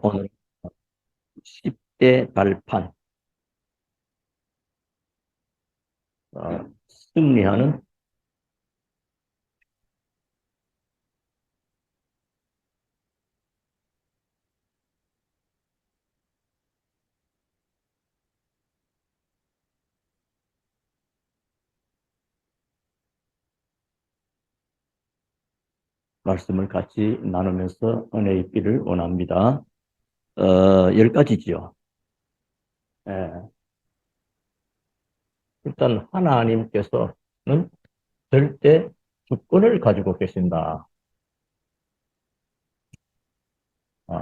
오늘 10대 발판, 승리하는 말씀을 같이 나누면서 은혜 있기를 원합니다. 10가지지요. 예, 일단 하나님께서는 절대 주권을 가지고 계신다.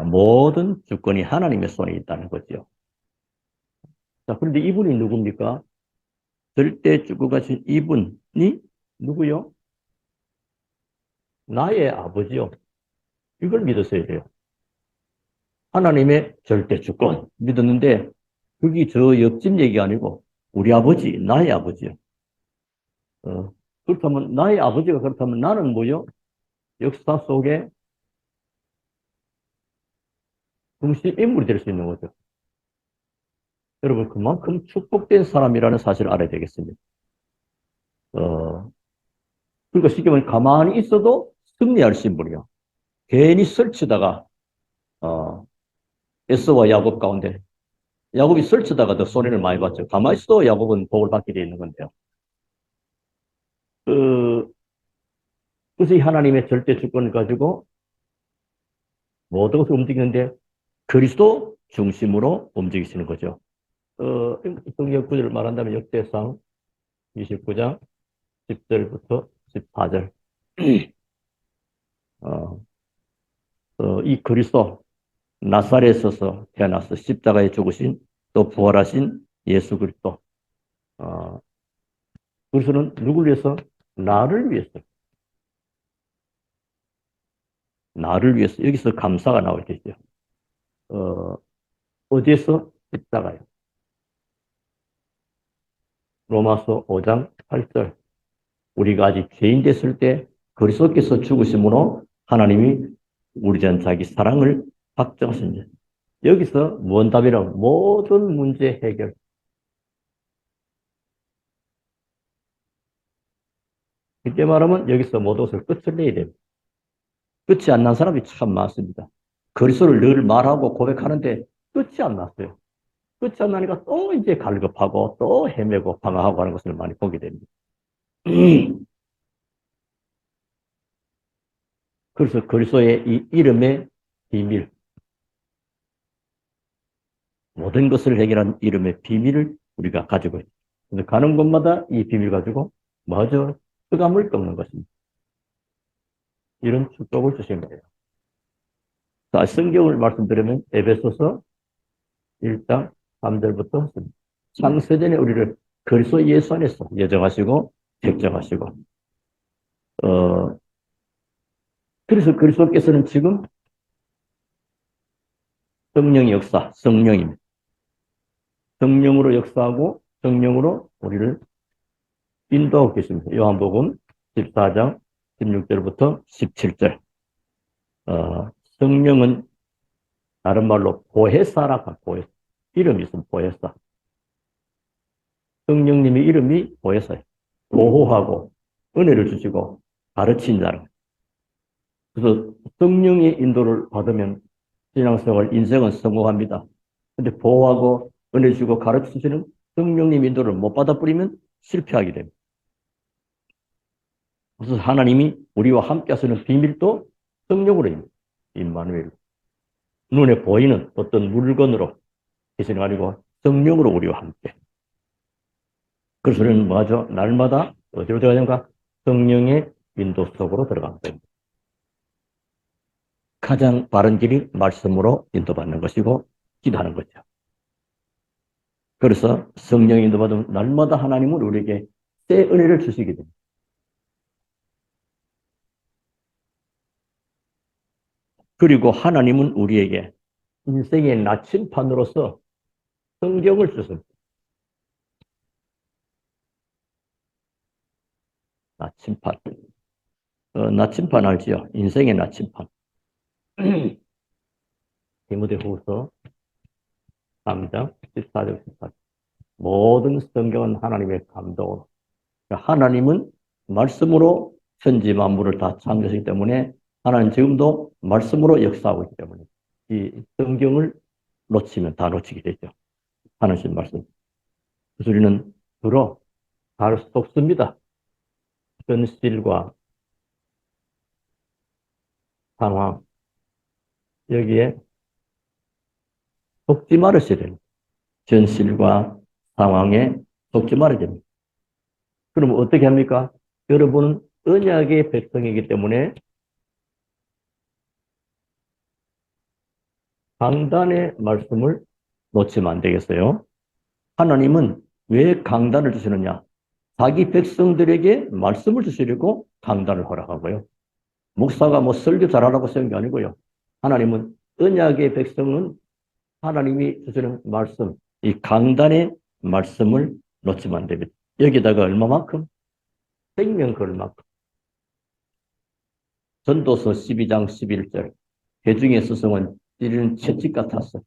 모든 주권이 하나님의 손에 있다는 거죠. 자, 그런데 이분이 누굽니까? 절대 주권 가진 이분이 누구요? 나의 아버지요. 이걸 믿으셔야 돼요. 하나님의 절대 주권 믿었는데 그게 저 옆집 얘기가 아니고 우리 아버지, 나의 아버지요. 그렇다면 나의 아버지가 그렇다면 나는 뭐요? 역사 속에 중심 인물이 될 수 있는 거죠. 여러분 그만큼 축복된 사람이라는 사실을 알아야 되겠습니다. 어, 그러니까 쉽게 말하면 가만히 있어도 승리할 신분이요. 괜히 설치다가 에서와 야곱 가운데 야곱이 설치다가 더 손해를 많이 봤죠. 가만히 있어도 야곱은 복을 받게 되어 있는 건데요. 그, 그래서 이 하나님의 절대 주권을 가지고 모든 것을 움직이는데 그리스도 중심으로 움직이시는 거죠. 성경 구절을 말한다면 역대상 29장 10절부터 14절. 어, 이 그리스도 나사렛에서 태어나서 십자가에 죽으신 또 부활하신 예수 그리스도. 어, 그리스도는 누구를 위해서? 나를 위해서. 나를 위해서. 여기서 감사가 나올 때죠. 어, 어디에서? 십자가요. 로마서 5장 8절. 우리가 아직 죄인 됐을 때 그리스도께서 죽으심으로 하나님이 우리 전 자기 사랑을 확정하신 것. 여기서 무언 답이라고? 모든 문제 해결. 이렇게 말하면 여기서 모든 것을 끝을 내야 됩니다. 끝이 안 난 사람이 참 많습니다. 그리스도를 늘 말하고 고백하는데 끝이 안 났어요. 끝이 안 나니까 또 이제 갈급하고 또 헤매고 방황하고 하는 것을 많이 보게 됩니다. 그래서 그리스도의 이 이름의 비밀, 모든 것을 해결한 이름의 비밀을 우리가 가지고 있습니다. 그래서 가는 곳마다 이 비밀 가지고 마저 흑암을 꺾는 것입니다. 이런 축복을 주신 거예요. 자, 성경을 말씀드리면 에베소서 1장 3절부터 창세전에 우리를 그리스도 예수 안에서 예정하시고 택정하시고 어, 그래서 그리스도께서는 지금 성령의 역사, 성령입니다. 성령으로 역사하고 성령으로 우리를 인도하고 계십니다. 요한복음 14장 16절부터 17절. 성령은 다른 말로 보혜사라고 보혜사. 이름이 있으면 보혜사. 성령님의 이름이 보혜사예요. 보호하고 은혜를 주시고 가르친다는 거예요. 그래서 성령의 인도를 받으면 신앙생활, 인생은 성공합니다. 근데 보호하고 은혜 주고 가르치시는 성령님 인도를 못 받아버리면 실패하게 됩니다. 그래서 하나님이 우리와 함께 하시는 비밀도 성령으로입니다. 임마누엘. 눈에 보이는 어떤 물건으로 계시는 아니고 성령으로 우리와 함께. 그래서 우리는 뭐하죠? 날마다 어디로 들어가야 되는가? 성령의 인도 속으로 들어가는 겁니다. 가장 바른 길이 말씀으로 인도받는 것이고 기도하는 거죠. 그래서 성령 인도받으면 날마다 하나님은 우리에게 새 은혜를 주시게 됩니다. 그리고 하나님은 우리에게 인생의 나침판으로서 성경을 주십니다. 나침판. 나침판 알지요? 인생의 나침판. 디모데후서 3장 14절 18절. 모든 성경은 하나님의 감동으로. 하나님은 말씀으로 천지 만물을 다 창조하시기 때문에 하나님 지금도 말씀으로 역사하고 있기 때문에 이 성경을 놓치면 다 놓치게 되죠. 하나님 말씀. 그래서 우리는 주로 잘 속습니다. 현실과 상황 여기에 속지 말으셔야 됩니다. 현실과 상황에 속지 말아야 됩니다. 그럼 어떻게 합니까? 여러분은 언약의 백성이기 때문에 강단의 말씀을 놓치면 안 되겠어요. 하나님은 왜 강단을 주시느냐? 자기 백성들에게 말씀을 주시려고 강단을 허락하고요. 목사가 뭐 설교 잘하라고 쓰는 게 아니고요. 하나님은 언약의 백성은 하나님이 주시는 말씀, 이 강단의 말씀을 놓치면 안 됩니다. 여기다가 얼마만큼? 생명 걸 만큼. 전도서 12장 11절. 회중의 스승은 찌르는 채찍 같았어.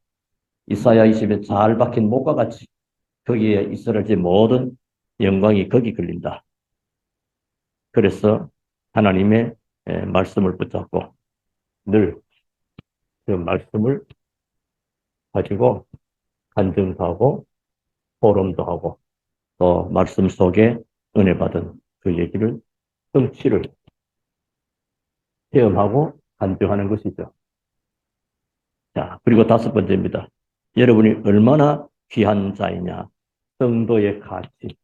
이사야 20에 잘 박힌 목과 같이 거기에 이스라엘의 모든 영광이 거기 걸린다. 그래서 하나님의 말씀을 붙잡고 늘 그 말씀을 가지고 간증도 하고 포럼도 하고 또 말씀 속에 은혜 받은 그 얘기를 성취를 체험하고 간증하는 것이죠. 자, 그리고 다섯 번째입니다. 여러분이 얼마나 귀한 자이냐. 성도의 가치.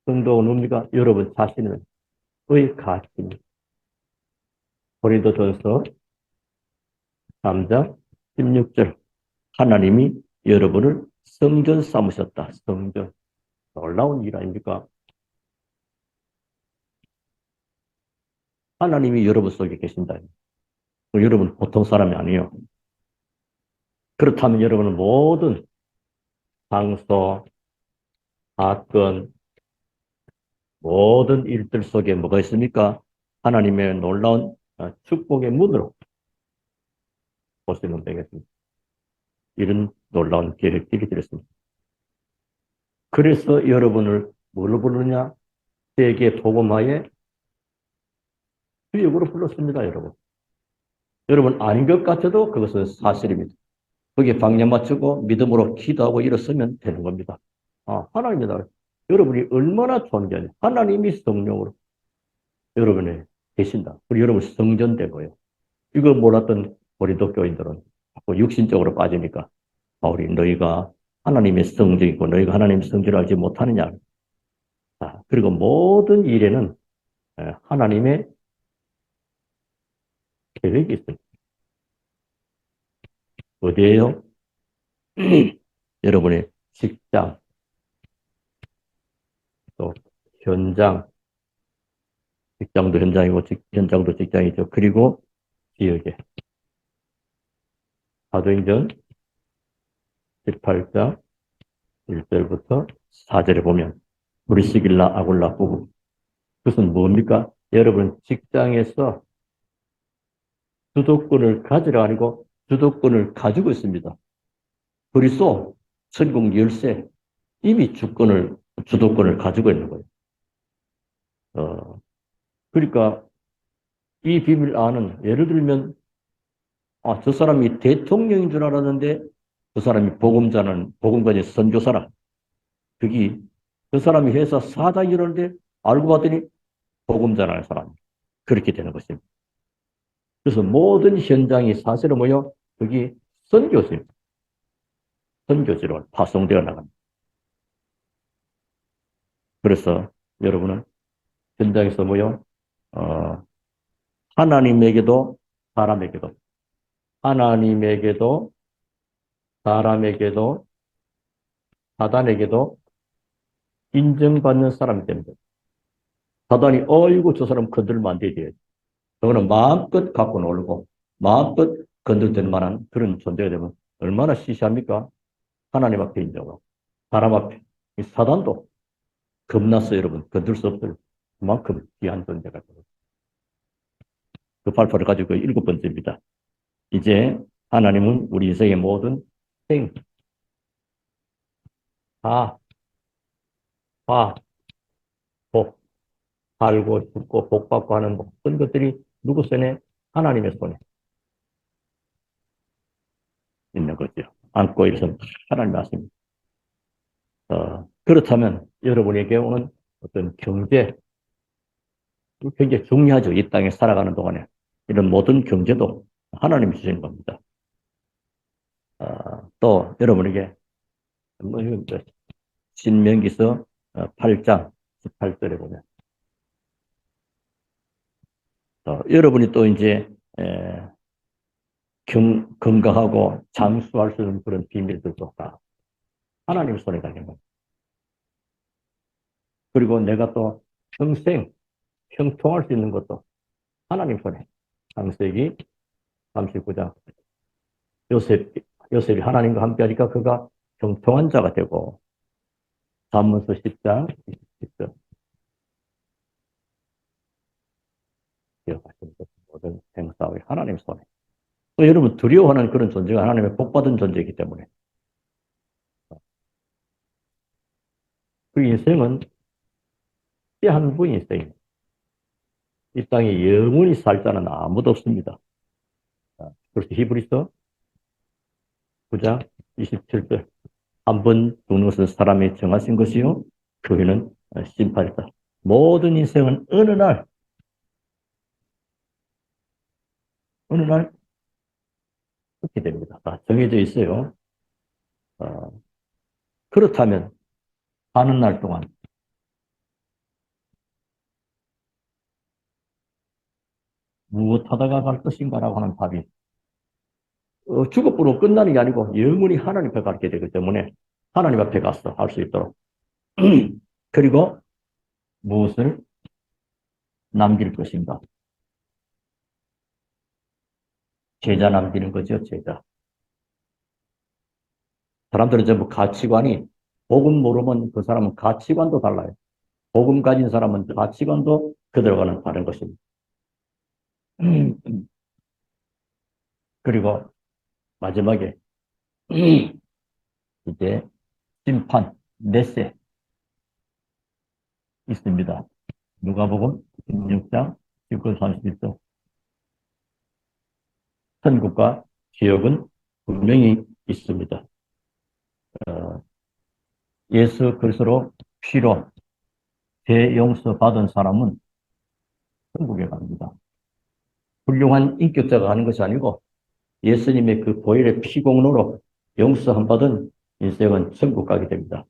성도가 뭡니까? 여러분 자신의 가치입니다. 고린도전서 3장 16절. 하나님이 여러분을 성전 삼으셨다. 성전. 놀라운 일 아닙니까? 하나님이 여러분 속에 계신다. 여러분 보통 사람이 아니에요. 그렇다면 여러분은 모든 상소, 사건, 모든 일들 속에 뭐가 있습니까? 하나님의 놀라운 축복의 문으로 보시면 되겠습니다. 이런 놀라운 계획들이 들었습니다. 그래서 여러분을 뭘로 부르느냐? 세계 복음화의 주역으로 불렀습니다, 여러분. 여러분 아닌 것 같아도 그것은 사실입니다. 거기에 방향 맞추고 믿음으로 기도하고 일어서면 되는 겁니다. 하나님이다. 여러분이 얼마나 존귀하냐. 하나님이 성령으로 여러분에 계신다. 그리고 여러분 성전되고요. 이거 몰랐던 고린도 교인들은 자꾸 육신적으로 빠지니까 바울이 너희가 하나님의 성전이고 너희가 하나님의 성전을 알지 못하느냐. 자, 그리고 모든 일에는 하나님의 계획이 있습니다. 어디에요? 여러분의 직장, 또 현장, 직장도 현장이고 현장도 직장이죠. 그리고 지역에 사도행전 18장 1절부터 4절에 보면 브리스길라 아굴라 부부. 그것은 뭡니까? 여러분 직장에서 주도권을 가지라 아니고 주도권을 가지고 있습니다. 그리스도 천국 열쇠 이미 주도권을 가지고 있는 거예요. 그러니까 이 비밀 아는 예를 들면 저 사람이 대통령인 줄 알았는데 그 사람이 복음관의 선교사라. 그 사람이 회사 사장이라는데 알고 봤더니 복음자라는 사람. 그렇게 되는 것입니다. 그래서 모든 현장이 사실은 뭐요? 여기 선교지입니다. 선교지로 파송되어 나갑니다. 그래서 여러분은 현장에서 뭐요? 하나님에게도 사람에게도 하나님에게도 사람에게도 사단에게도 인정받는 사람이 됩니다. 사단이 어이구 저 사람 건들면 안 되지. 저거는 마음껏 갖고 놀고 마음껏 건들될 만한 그런 존재가 되면 얼마나 시시합니까? 하나님 앞에 인정하고 사람 앞에 이 사단도 겁나서 여러분 건들 수 없을 그만큼 귀한 존재가 됩니다. 그 발표를 가지고 일곱 번째입니다. 이제 하나님은 우리 인생의 모든 생, 다, 화, 복, 살고 죽고 복 받고 하는 모든 것들이 누구 손에? 하나님의 손에 있는 거죠. 안고 일어선 하나님 말씀입니다. 그렇다면 여러분에게 오는 어떤 경제, 굉장히 중요하죠. 이 땅에 살아가는 동안에. 이런 모든 경제도 하나님이 주시는 겁니다. 또 여러분에게 뭐 신명기서 8장 18절에 보면 여러분이 또 이제 건강하고 장수할 수 있는 그런 비밀들도 다 하나님 손에 달린 겁니다. 그리고 내가 또 평생 형통할 수 있는 것도 하나님 손에. 창세기 39장 요셉이 하나님과 함께하니까 그가 형통한 자가 되고 잠언서 10장 20절 기억하시는 모든 행사의 하나님 손에. 또 여러분 두려워하는 그런 존재가 하나님의 복받은 존재이기 때문에 그 인생은 한 분의 인생입니다. 이 땅에 영원히 살 자는 아무도 없습니다. 그래서 히브리서 9장 27절 한 번 죽는 것은 사람이 정하신 것이요 그 후에는 심판이다. 모든 인생은 어느 날 그렇게 됩니다. 다 정해져 있어요. 어, 그렇다면 사는 날 동안 무엇 하다가 갈 것인가라고 하는 답이 죽어버리고 끝나는 게 아니고 영원히 하나님 앞에 가게 되기 때문에 하나님 앞에 가서 할 수 있도록 그리고 무엇을 남길 것인가? 제자 남기는 거죠, 제자. 사람들은 전부 가치관이 복음 모르면 그 사람은 가치관도 달라요. 복음 가진 사람은 가치관도 그들과는 다른 것입니다. 그리고 마지막에 이제 심판, 내세 있습니다. 누가복음 16장 19, 31절 천국과 지옥은 분명히 있습니다. 예수 그리스도로 피로 죄 용서 받은 사람은 천국에 갑니다. 훌륭한 인격자가 가는 것이 아니고 예수님의 그 보혈의 피공로로 용서함 받은 인생은 천국 가게 됩니다.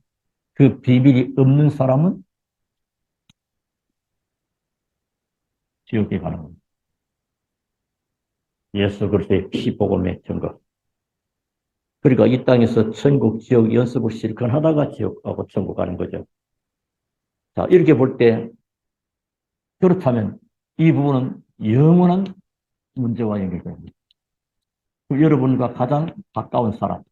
그 비밀이 없는 사람은 지옥에 가는 겁니다. 예수 그리스도의 피복음의 증거. 그러니까 이 땅에서 천국, 지옥 연습을 실컷 하다가 지옥 가고 천국 가는 거죠. 자, 이렇게 볼 때 그렇다면 이 부분은 영원한 문제와 연결됩니다. 여러분과 가장 가까운 사람,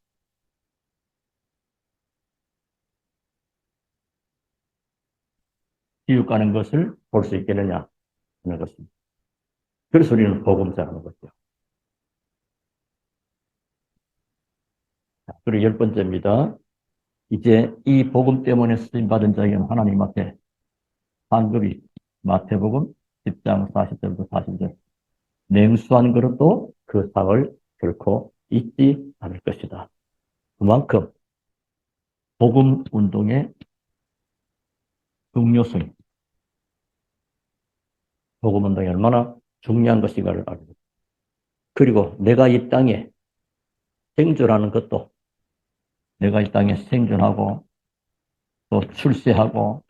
지옥 가는 것을 볼 수 있겠느냐 하는 것입니다. 그래서 우리는 복음자라는 거죠. 그리고 열 번째입니다. 이제 이 복음 때문에 쓰임받은 자에게는 하나님 앞에 상급이 마태복음 10장 40절부터 40절 냉수한 그릇도 그 상을 결코 잊지 않을 것이다. 그만큼 복음 운동의 중요성, 복음 운동이 얼마나 중요한 것인가를 알고 그리고 내가 이 땅에 생존하는 것도 내가 이 땅에 생존하고 또 출세하고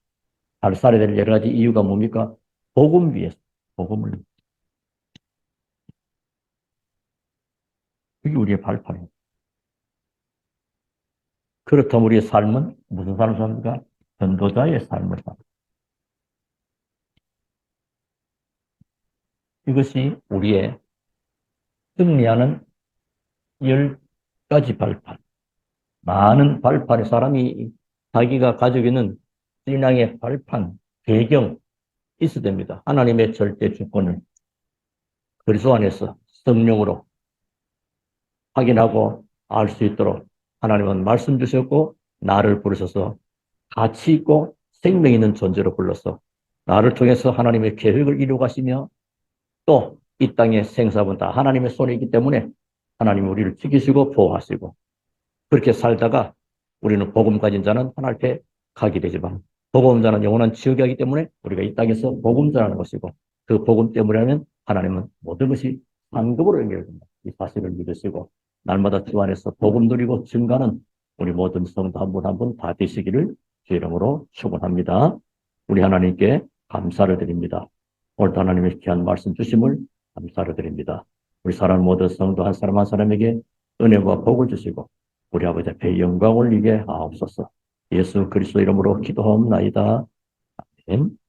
잘 살아야 될 여러 가지 이유가 뭡니까? 복음 위해서 복음을 그게 우리의 발판입니다. 그렇다면 우리의 삶은 무슨 삶을 삽니까? 전도자의 삶을 삽니다. 이것이 우리의 승리하는 10가지 발판. 많은 발판의 사람이 자기가 가지고 있는 신앙의 발판, 배경 있어야 됩니다. 하나님의 절대 주권을 그리스도 안에서 성령으로 확인하고 알 수 있도록 하나님은 말씀 주셨고 나를 부르셔서 가치 있고 생명 있는 존재로 불러서 나를 통해서 하나님의 계획을 이루가시며 또 이 땅의 생사은 다 하나님의 손에 있기 때문에 하나님이 우리를 지키시고 보호하시고 그렇게 살다가 우리는 복음 가진 자는 하나님 앞에 가게 되지만 복음자는 영원한 지옥이 하기 때문에 우리가 이 땅에서 복음 전하는 것이고 그 복음 때문에는 하나님은 모든 것이 상급으로 연결됩니다. 이 사실을 믿으시고 날마다 주 안에서 복음 누리고 증가는 우리 모든 성도 한 분 한 분 다 되시기를 주 이름으로 축원합니다. 우리 하나님께 감사를 드립니다. 오늘도 하나님의 귀한 말씀 주심을 감사를 드립니다. 우리 사랑 모든 성도 한 사람 한 사람에게 은혜와 복을 주시고 우리 아버지 앞에 영광을 이게 하옵소서. 예수 그리스도 이름으로 기도하옵나이다. 아멘.